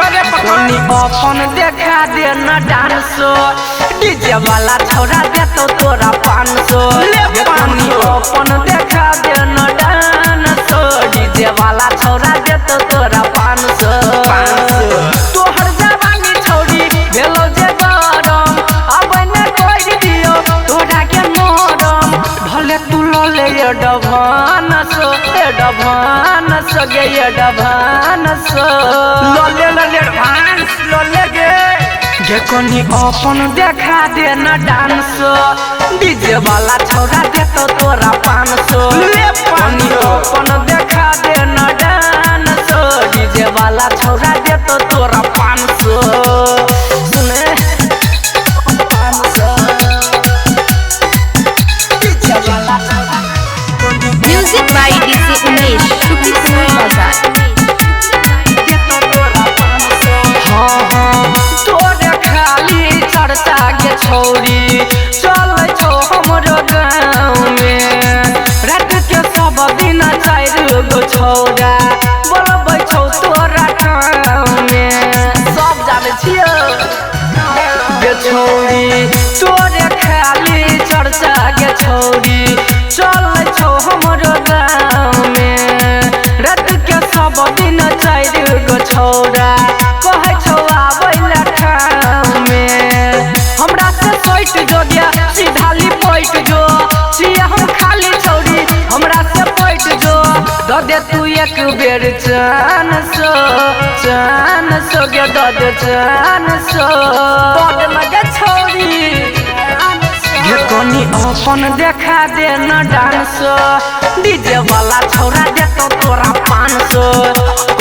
अपन देखा दे न डांस डीजे वाला छोड़ा दे तो तोरा 500 अपन देखा दे न डांस डीजे वाला छोड़ा दे तो तोरा 500 तोहर जवानी छौरी भेलो जे गरम अब न कर दियो तोरा के नरम भले तू ले एडवांस गे एडवांस ले एडवांस ले गे कोनी अपन देखा दे न डांस डीजे वाला छोड़ा दे तो तोरा 500 कोनी अपन देखा दे न डांस डीजे वाला छोड़ा दे तो तोरा 500 सुने 500 डीजे वाला म्यूजिक बाय डीजे उमेश शुक्रिया बाजार छोरी चल छो हमरो गाँव में रात के सब दिन 4 गो छौरा बोलबै छौ तोरा गाँव में सब जाने छियो गे छोरी तोरे खाली चर्चा गे छोरी चल छौ हमरो गाँव में रात के सब दिन 4 गो छौरा कहै छौ आबै ला गाँव में हमरा से पैट जो गया सीधा लिपट जो छिया हम खाली छौरी हमरा से पैट जो द दे तू एक बेर चांस गे द दे चांस बड मजा छौरी गे कोनी अपन देखा दे न डांस डीजे वाला छोड़ा दे तो तोरा 500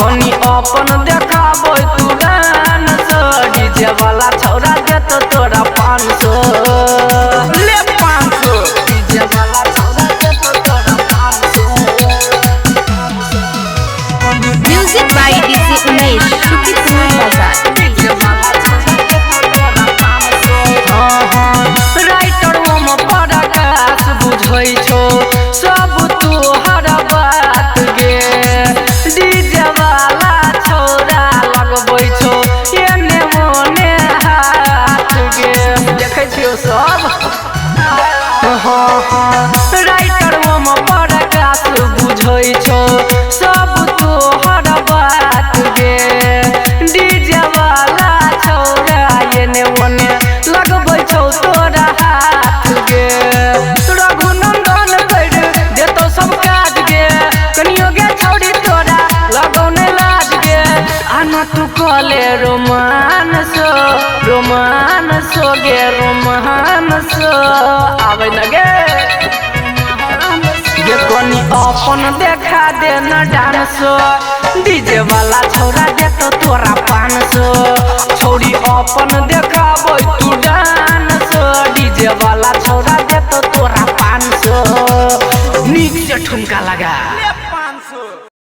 कोनी अपन देखाबो तू डांस डीजे वाला छोड़ा दे तो तोरा 500 ले 500 डीजे वाला छोड़ा दे तो तोरा 500 म्यूजिक बाय डीजे उमेश शुक्रिया बाजार डीजे वाला छोड़ा दे तो तोरा 500 राइटर हम पराकाश बुझै छौ सब तोहर बात गे डीजे वाला छोड़ा लगबै छौ एने मोने हाथ गे देखै छियो सब राइटर हम पराकाश बुझै छौ सब तोहर बात गे डीजे वाला छोड़ा एने मोने लगबै छौ तोरा हाथ गे रघुनंदन कर देतो सब काज गे कनियो गे छौरी तोरा लगौने लाज गे आना तू कले रोमांस गे रोमांस आवे न गे कोनी अपन देखा दे न डांस डीजे वाला छोड़ा दे तो तोरा 500 छौरी अपन देखाबो तू डांस डीजे वाला छोड़ा दे तो तोरा 500 नीक से ठुमका लगा।